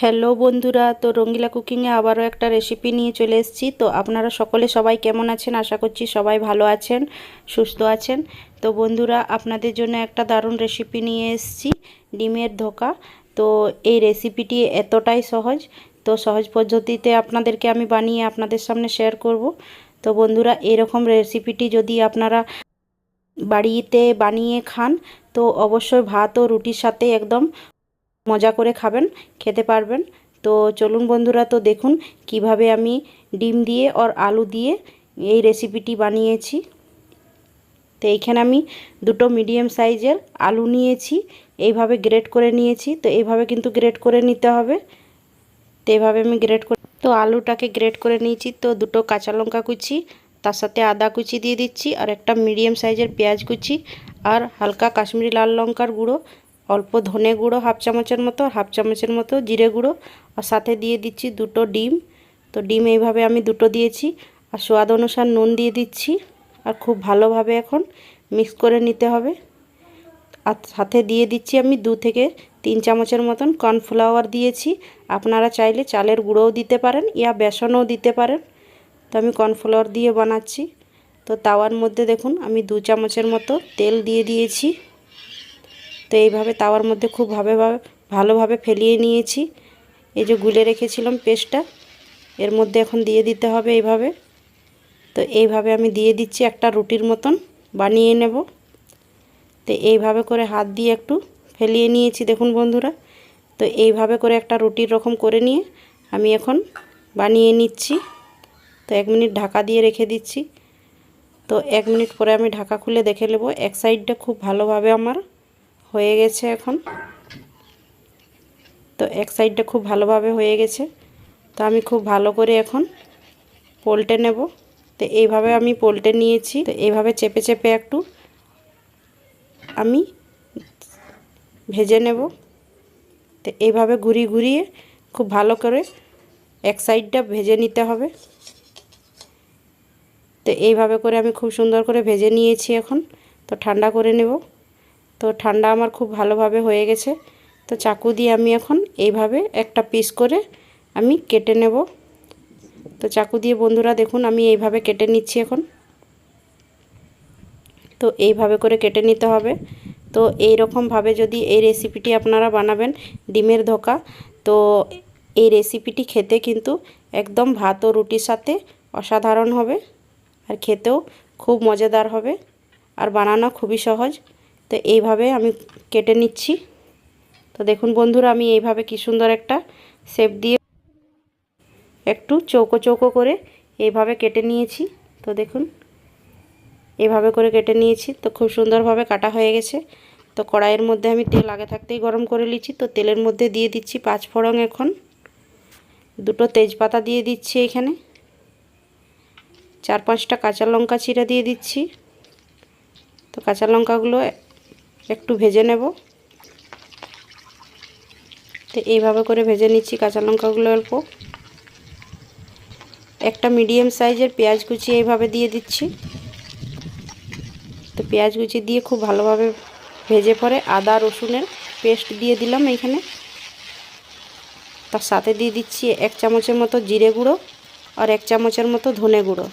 Hello বন্ধুরা, তো রঙ্গিলা কুকিংয়ে আবারও একটা রেসিপি নিয়ে চলে এসেছি। তো আপনারা সবাই কেমন আছেন? আশা করছি সবাই ভালো আছেন, সুস্থ আছেন। তো বন্ধুরা, আপনাদের জন্য একটা দারুণ রেসিপি নিয়ে এসেছি, ডিমের ধোকা। তো এই রেসিপিটি এতটাই সহজ, তো সহজ পদ্ধতিতে আপনাদেরকে আমি বানিয়ে আপনাদের সামনে শেয়ার করব। তো বন্ধুরা, এরকম রেসিপিটি যদি আপনারা বাড়িতে বানিয়ে খান, তো অবশ্যই ভাত ও রুটির সাথে একদম মজা করে খাবেন, খেতে পারবেন। তো চলুন বন্ধুরা, তো দেখুন কিভাবে আমি ডিম দিয়ে আর আলু দিয়ে এই রেসিপিটি বানিয়েছি। তো এইখানে আমি দুটো মিডিয়াম সাইজের আলু নিয়েছি, এইভাবে গ্রেট করে নিয়েছি। তো এইভাবে কিন্তু গ্রেট করে নিতে হবে। তো এইভাবে আমি গ্রেট করে, তো আলুটাকে গ্রেট করে নিয়েছি। তো দুটো কাঁচা লঙ্কা কুচি, তার সাথে আদা কুচি দিয়ে দিচ্ছি, আর একটা মিডিয়াম সাইজের পেঁয়াজ কুচি, আর হালকা কাশ্মীরি লাল লঙ্কার গুঁড়ো, অল্প ধনে গুঁড়ো হাফ চামচের মতো, হাফ চামচের মতো জিরে গুঁড়ো, আর সাথে দিয়ে দিচ্ছি দুটো ডিম। তো ডিম এইভাবে আমি দুটো দিয়েছি, আর স্বাদ অনুসার নুন দিয়ে দিচ্ছি। আর খুব ভালোভাবে এখন মিক্স করে নিতে হবে। আর সাথে দিয়ে দিচ্ছি আমি 2 থেকে 3 চামচের মতন কর্নফ্লাওয়ার দিয়েছি। আপনারা চাইলে চালের গুঁড়োও দিতে পারেন, ইয়া বেসনও দিতে পারেন। তো আমি কর্নফ্লাওয়ার দিয়ে বানাচ্ছি। তো তাওয়ার মধ্যে দেখুন আমি 2 চামচের মতো তেল দিয়ে দিয়েছি। তো এইভাবে তাওয়ার মধ্যে খুব ভালোভাবে ফেলিয়ে নিয়েছি। এই যে গুলে রেখেছিলাম পেস্টটা, এর মধ্যে এখন দিয়ে দিতে হবে এইভাবে। তো এইভাবে আমি দিয়ে দিচ্ছি, একটা রুটির মতন বানিয়ে নেব। তো এইভাবে করে হাত দিয়ে একটু ফেলিয়ে নিয়েছি দেখুন বন্ধুরা। তো এইভাবে করে একটা রুটির রকম করে নিয়ে আমি এখন বানিয়ে নিচ্ছি। তো 1 মিনিট ঢাকা দিয়ে রেখে দিচ্ছি। তো 1 মিনিট পরে আমি ঢাকা খুলে দেখে নেব, এক সাইডটা খুব ভালোভাবে আমার হয়ে গেছে এখন। তো এক সাইডটা খুব ভালোভাবে হয়ে গেছে। তো আমি খুব ভালো করে এখন পলটে নেব। তো এইভাবে আমি পলটে নিয়েছি। তো এইভাবে চেপে চেপে একটু আমি ভেজে নেব। তো এইভাবে ঘুরিয়ে খুব ভালো করে এক সাইডটা ভেজে নিতে হবে। তো এইভাবে করে আমি খুব সুন্দর করে ভেজে নিয়েছি এখন। তো ঠান্ডা করে নেব। তো ঠান্ডা আমার খুব ভালোভাবে হয়ে গেছে। তো চাকু দিয়ে আমি এখন এইভাবে একটা পিস করে আমি কেটে নেব। তো চাকু দিয়ে বন্ধুরা দেখুন আমি এইভাবে কেটে নিচ্ছি এখন। তো এইভাবে করে কেটে নিতে হবে। তো এই রকমভাবে যদি এই রেসিপিটি আপনারা বানাবেন, ডিমের ধোকা, তো এই রেসিপিটি খেতে কিন্তু একদম ভাত ও রুটির সাথে অসাধারণ হবে, আর খেতেও খুব মজাদার হবে, আর বানানো খুবই সহজ। তো এইভাবে আমি কেটে নিচ্ছি। তো দেখুন বন্ধুরা আমি এইভাবে কি সুন্দর একটা শেপ দিয়ে একটু চৌকো চৌকো করে এইভাবে কেটে নিয়েছি। তো দেখুন এইভাবে করে কেটে নিয়েছি। তো খুব সুন্দরভাবে কাটা হয়ে গেছে। তো কড়াইয়ের মধ্যে আমি তেল আগে থাকতেই গরম করে নিয়েছি। তো তেলের মধ্যে দিয়ে দিচ্ছি 5 ফোড়ন, এখন দুটো তেজপাতা দিয়ে দিচ্ছি, এখানে 4-5টা কাঁচা লঙ্কা চিড়ে দিয়ে দিচ্ছি। তো কাঁচা লঙ্কাগুলো একটু ভেজে নেব। তো এইভাবে করে ভেজে নিচ্ছি কাঁচা লঙ্কাগুলো অল্প। একটা মিডিয়াম সাইজের পেঁয়াজ কুচি এইভাবে দিয়ে দিচ্ছি। তো পেঁয়াজ কুচি দিয়ে খুব ভালোভাবে ভেজে পরে আদা রসুনের পেস্ট দিয়ে দিলাম এইখানে। তার সাথে দিয়ে দিচ্ছি 1 চামচের মতো জিরে গুঁড়ো, আর 1 চামচের মতো ধনে গুঁড়ো,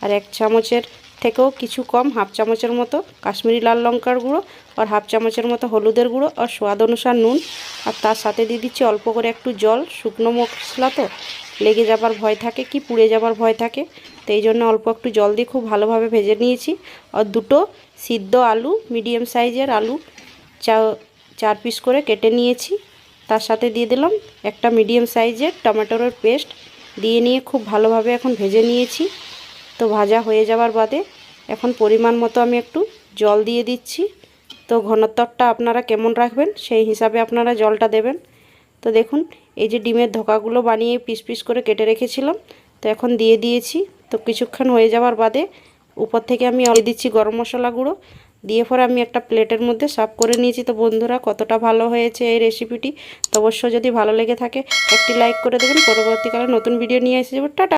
আর 1 চামচের থেকেও কিছু কম হাফ চামচের মতো কাশ্মীরি লাল লঙ্কার গুঁড়ো, আর হাফ চামচের মতো হলুদের গুঁড়ো, আর স্বাদ অনুসার নুন। আর তার সাথে দিয়ে দিচ্ছি অল্প করে একটু জল। শুকনো মশলা তো লেগে যাবার ভয় থাকে, কি পুড়ে যাবার ভয় থাকে, তো এই জন্য অল্প একটু জল দিয়ে খুব ভালোভাবে ভেজে নিয়েছি। আর দুটো সিদ্ধ আলু, মিডিয়াম সাইজের আলু 4 পিস করে কেটে নিয়েছি। তার সাথে দিয়ে দিলাম একটা মিডিয়াম সাইজের টমেটোর পেস্ট দিয়ে নিয়ে খুব ভালোভাবে এখন ভেজে নিয়েছি। তো ভাজা হয়ে যাওয়ার বাদে এখন পরিমাণ মতো আমি একটু জল দিয়ে দিচ্ছি। তো ঘনত্বটা আপনারা কেমন রাখবেন সেই হিসাবে আপনারা জলটা দেবেন। তো দেখুন এই যে ডিমের ধোকাগুলো বানিয়ে পিস পিস করে কেটে রেখেছিলাম, তো এখন দিয়ে দিয়েছি। তো কিছুক্ষণ হয়ে যাওয়ার বাদে উপর থেকে আমি দিয়ে দিচ্ছি গরম মশলা গুঁড়ো, দিয়ে পরে আমি একটা প্লেটের মধ্যে সার্ভ করে নিয়েছি। তো বন্ধুরা কতটা ভালো হয়েছে এই রেসিপিটি, তো অবশ্যই যদি ভালো লেগে থাকে একটি লাইক করে দেবেন। পরবর্তীকালে নতুন ভিডিও নিয়ে এসে যাবো। টাটা।